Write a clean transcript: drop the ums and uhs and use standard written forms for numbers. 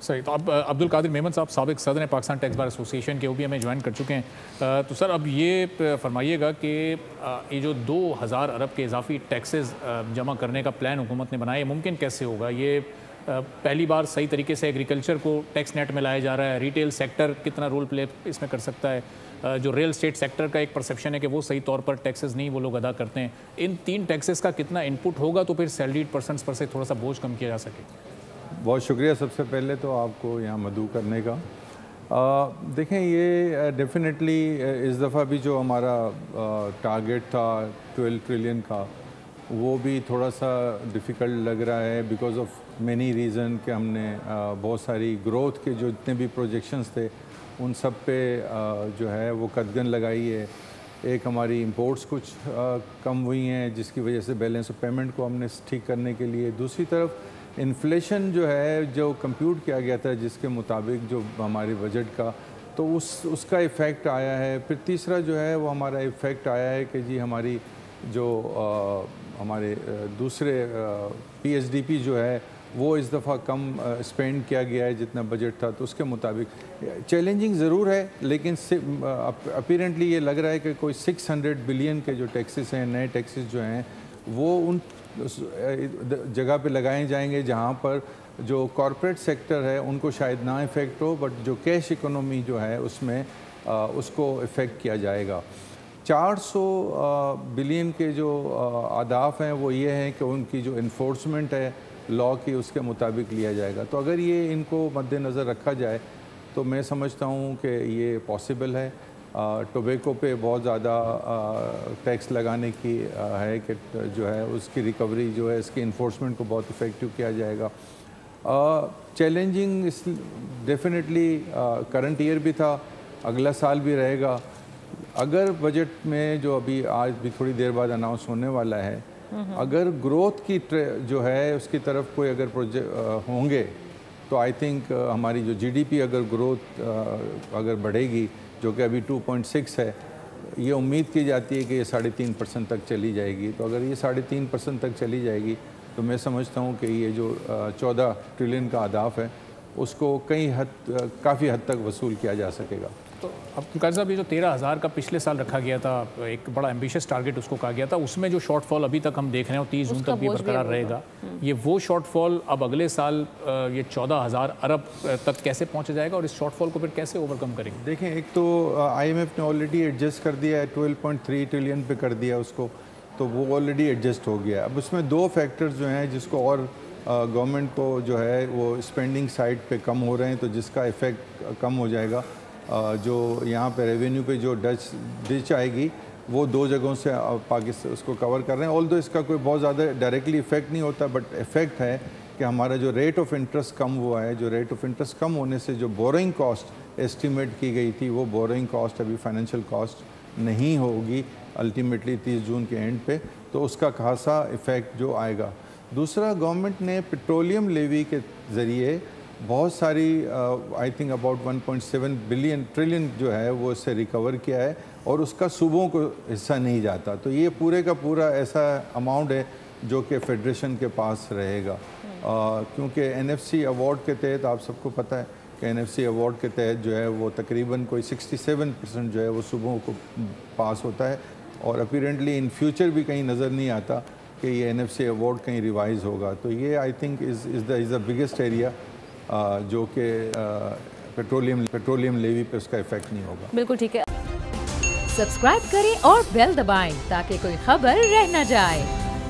सही। तो अब अब्दुल कादिर मेमन साहब साबिक सदर पाकिस्तान टैक्स बार एसोसिएशन के, वो भी हमें ज्वाइन कर चुके हैं। तो सर अब ये फरमाइएगा कि ये जो 2000 अरब के इजाफी टैक्सेस जमा करने का प्लान हुकूमत ने बनाया, मुमकिन कैसे होगा? ये पहली बार सही तरीके से एग्रीकल्चर को टैक्स नेट में लाया जा रहा है। रिटेल सेक्टर कितना रोल प्ले इसमें कर सकता है? जो रियल स्टेट सेक्टर का एक परसेप्शन है कि वो सही तौर पर टैक्सेस नहीं वो लोग अदा करते हैं। इन 3 टैक्सेस का कितना इनपुट होगा तो फिर सैलरीड पर्सनस पर से थोड़ा सा बोझ कम किया जा सके? बहुत शुक्रिया सबसे पहले तो आपको यहाँ मदऊ करने का। देखें, ये डेफिनेटली इस दफ़ा भी जो हमारा टारगेट था 12 ट्रिलियन का, वो भी थोड़ा सा डिफ़िकल्ट लग रहा है बिकॉज़ ऑफ मैनी रीज़न कि हमने बहुत सारी ग्रोथ के जो जितने भी प्रोजेक्शंस थे उन सब पे जो है वो कदगन लगाई है। एक हमारी इंपोर्ट्स कुछ कम हुई हैं जिसकी वजह से बैलेंस ऑफ पेमेंट को हमने ठीक करने के लिए, दूसरी तरफ इन्फ्लेशन जो है जो कंप्यूट किया गया था जिसके मुताबिक जो हमारे बजट का, तो उसका इफ़ेक्ट आया है। फिर तीसरा जो है वो हमारा इफ़ेक्ट आया है कि जी हमारी जो हमारे दूसरे PSDP जो है वो इस दफ़ा कम स्पेंड किया गया है जितना बजट था, तो उसके मुताबिक चैलेंजिंग ज़रूर है, लेकिन अपीरेंटली ये लग रहा है कि कोई 600 बिलियन के जो टैक्सेस हैं, नए टैक्सेस जो हैं, वो उन जगह पे लगाए जाएंगे जहाँ पर जो कॉरपोरेट सेक्टर है उनको शायद ना इफ़ेक्ट हो, बट जो कैश इकोनॉमी जो है उसमें उसको इफ़ेक्ट किया जाएगा। 400 बिलियन के जो अहदाफ हैं वो ये हैं कि उनकी जो इन्फोर्समेंट है लॉ की उसके मुताबिक लिया जाएगा। तो अगर ये इनको मद्देनज़र रखा जाए तो मैं समझता हूँ कि ये पॉसिबल है। टोबैको पे बहुत ज़्यादा टैक्स लगाने की है कि जो है उसकी रिकवरी जो है इसकी इन्फोर्समेंट को बहुत इफ़ेक्टिव किया जाएगा। चैलेंजिंग इस डेफिनेटली करंट ईयर भी था, अगला साल भी रहेगा। अगर बजट में जो अभी आज भी थोड़ी देर बाद अनाउंस होने वाला है, अगर ग्रोथ की जो है उसकी तरफ कोई अगर प्रोजेक्ट होंगे तो आई थिंक हमारी जो GDP अगर ग्रोथ अगर बढ़ेगी जो कि अभी 2.6 है, ये उम्मीद की जाती है कि ये 3.5% तक चली जाएगी। तो अगर ये 3.5% तक चली जाएगी तो मैं समझता हूँ कि ये जो 14 ट्रिलियन का अहदाफ है उसको काफ़ी हद तक वसूल किया जा सकेगा। तो अब्दुल कादिर साहब, ये जो 13,000 का पिछले साल रखा गया था, एक बड़ा एम्बिशियस टारगेट उसको कहा गया था, उसमें जो शॉर्टफॉल अभी तक हम देख रहे हैं 30 जून तक भी बरकरार रहेगा, ये वो शॉर्टफॉल अब अगले साल ये 14,000 अरब तक कैसे पहुंचा जाएगा और इस शॉर्टफॉल को फिर कैसे ओवरकम करेंगे? देखें, एक तो IMF ने ऑलरेडी एडजस्ट कर दिया है, 12.3 ट्रिलियन पे कर दिया उसको, तो वो ऑलरेडी एडजस्ट हो गया। अब उसमें 2 फैक्टर्स जो हैं जिसको और गवर्नमेंट को जो है वो स्पेंडिंग साइड पे कम हो रहे हैं, तो जिसका इफ़ेक्ट कम हो जाएगा। जो यहाँ पे रेवेन्यू पे जो डिच आएगी वो 2 जगहों से पाकिस्तान उसको कवर कर रहे हैं। ऑल्दो इसका कोई बहुत ज़्यादा डायरेक्टली इफ़ेक्ट नहीं होता, बट इफ़ेक्ट है कि हमारा जो रेट ऑफ इंटरेस्ट कम हुआ है, जो रेट ऑफ इंटरेस्ट कम होने से जो बोरोइंग कॉस्ट एस्टिमेट की गई थी वो बोरोइंग कॉस्ट अभी फाइनेंशियल कॉस्ट नहीं होगी अल्टीमेटली 30 जून के एंड पे, तो उसका खासा इफ़ेक्ट जो आएगा। दूसरा, गवर्नमेंट ने पेट्रोलियम लेवी के ज़रिए बहुत सारी आई थिंक अबाउट 1.7 ट्रिलियन जो है वो इससे रिकवर किया है और उसका सूबों को हिस्सा नहीं जाता। तो ये पूरे का पूरा ऐसा अमाउंट है जो कि फेडरेशन के पास रहेगा। क्योंकि NFC अवार्ड के तहत आप सबको पता है कि NFC अवार्ड के तहत जो है वो तकरीबन कोई 67% जो है वो सूबों को पास होता है, और अपीरेंटली इन फ्यूचर भी कहीं नज़र नहीं आता कि ये NFC अवार्ड कहीं रिवाइज़ होगा। तो ये I think is the biggest area जो कि पेट्रोलियम लेवी पे उसका इफेक्ट नहीं होगा। बिल्कुल ठीक है। सब्सक्राइब करें और बेल दबाएं ताकि कोई खबर रह न जाए।